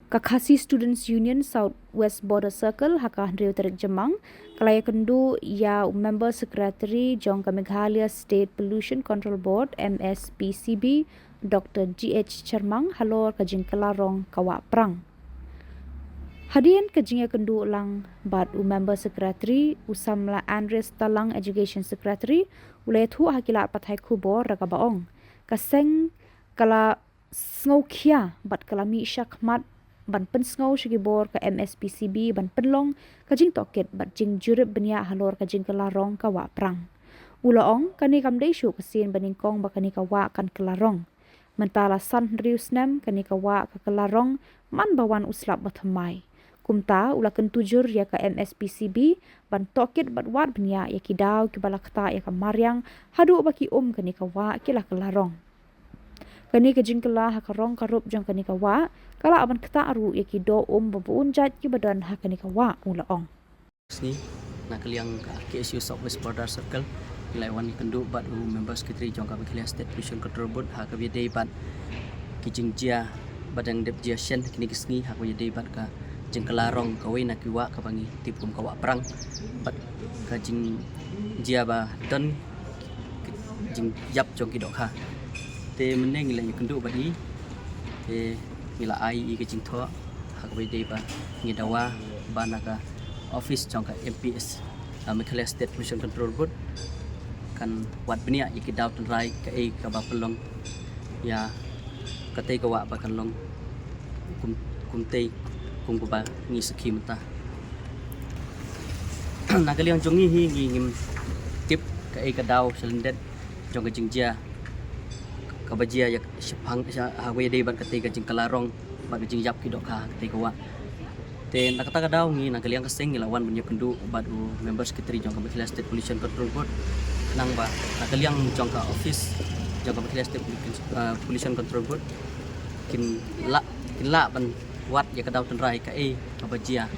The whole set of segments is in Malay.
Kakasi Students Union South West Border Circle haka Rio Terik Jemang kalaya kendu ya member secretary Jongka Meghalaya State Pollution Control Board MSPCB Dr. GH Charmang halor kajing kelarong kawa prang. Hadian kajing ya kendu ulang bad member secretary usamla Andres Talang Education Secretary ulayathu hakila pathai kubor rakabaong kaseng kala sngokia bad kalami syakmat ban pensngau shigibor ka MSPCB ban penlong kajing toket bat jing jurib benia halor kajing kelarong kawa prang. Ulaong kani kamdai syu kesin baningkong bakani kawa kan kelarong. Mentala san riusnem kani kawa ka kelarong man bawan uslap bathamai. Kumta ulakan tujur ya ka MSPCB ban toket bat wat benia ya kidau kibalakta ya ka maryang hadu baki kani kawa kila kelarong. Kani kajingkala hakarong karup jang kani kawa kala aban kata aru yaki do babuun jat ki badan hakani kawa ulaong. Sini nak liang ke KSU South West Border Circle ilai wan kendu bat members kitri jong ka Meghalaya State Pollution Control Board ha ka bidei bat kijing jia badang dep jia shen kini kisngi ha ka bidei bat ka jengkelarong kawai nak kiwa ka bangi tipum kawa perang bat ka jing jia ba don jing yap jong kidok ha te meneng la kendu badi te ngila ai ke jing tho hak we dei ba ngidawa banaka office jong ka MPS Meghalaya State Pollution Control Board kan wat benia iki daw tan rai ka e ka ba pelong ya katei ka wa ba kan long kum tei kum ba ngi skim ta nakaliang jongi hi ngim tip ka e ka daw selendet jong ka jing jia kabajia yak sepang hawe dei ban kate ka jing kelarong ban jing yap kidok ha kate kawa te nakata ka daw ngi nakaliang kaseng lawan bunyi pendu badu members kitri jong ka Meghalaya State Pollution Control Board nang ba nakaliang jong ka office jong ka Meghalaya State Pollution Control Board kin la ban wat ya ka daw tan rai ka e kabajia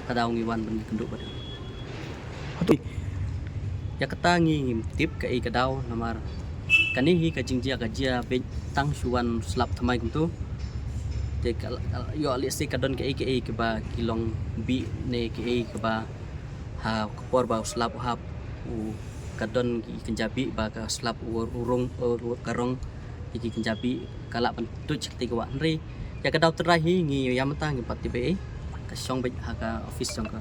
ka daw ngi wan bunyi pendu badu ya kata ngi tip ka e ka daw namar kanihi kajing jia be tang suan slap thamai kumtu te yo ali se kadon ke ba kilong bi ne ke ba ha por ba slap hap u kadon ki kenjabi ba ka slap urung karong ki kenjabi kala pan tu chikti ka ri ya kadau terahi ngi yamata ngi pati be ka song be ha ka office jong ka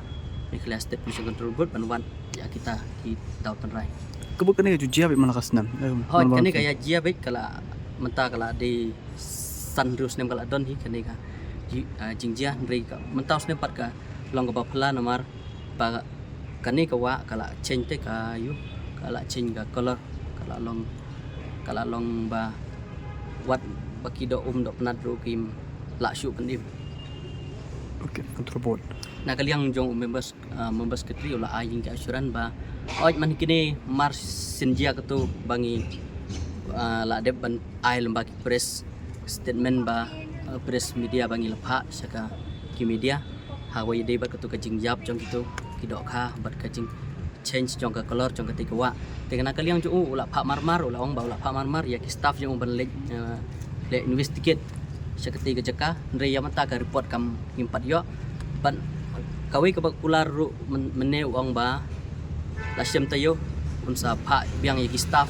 Meghalaya State Pollution Control Board banwan ya kita ki dau terahi kebuk kene jia be malakas nam hoi kene kaya jia be kala menta kala di san rius nem kala don hi kene ka jing jia nri ka menta usne pat ka long ka bapla namar ba kane ka wa kala change te ka yu kala change ka color kala long ba wat baki do do penat ro kim la syu pendim okay control board nakaliang jong members ketri ula aying ka asuran ba oj man kini mar sinjia ketu bangi la dep ban ai lembaki press statement ba press media bangi lepha saka ki media hawai dei ba ketu kajing jap jong kitu kidok kha bat kajing change jong ka color jong ka tikawa tengana kaliang ju ula pha marmar ula ong ba ula pha marmar ya ki staff jong ban le investigate saka tiga jaka ndre yamata ka report kam impat yo ban kawai ka ular ru meneu ong ba lasem tayo unsa pha biang yaki staff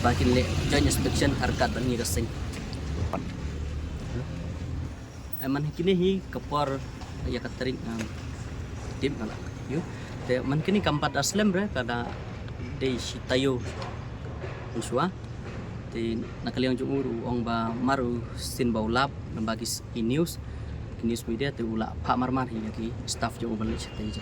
bakin le joint inspection harkat ban ngi kasing man kini hi kapor ya katering tim kala yo te man kini kampat aslem bre kada de tayo unsua te nakaliang junguru ong ba maru sin baulap nambagi news media te ula pha marmar hi yaki staff jo ban le chate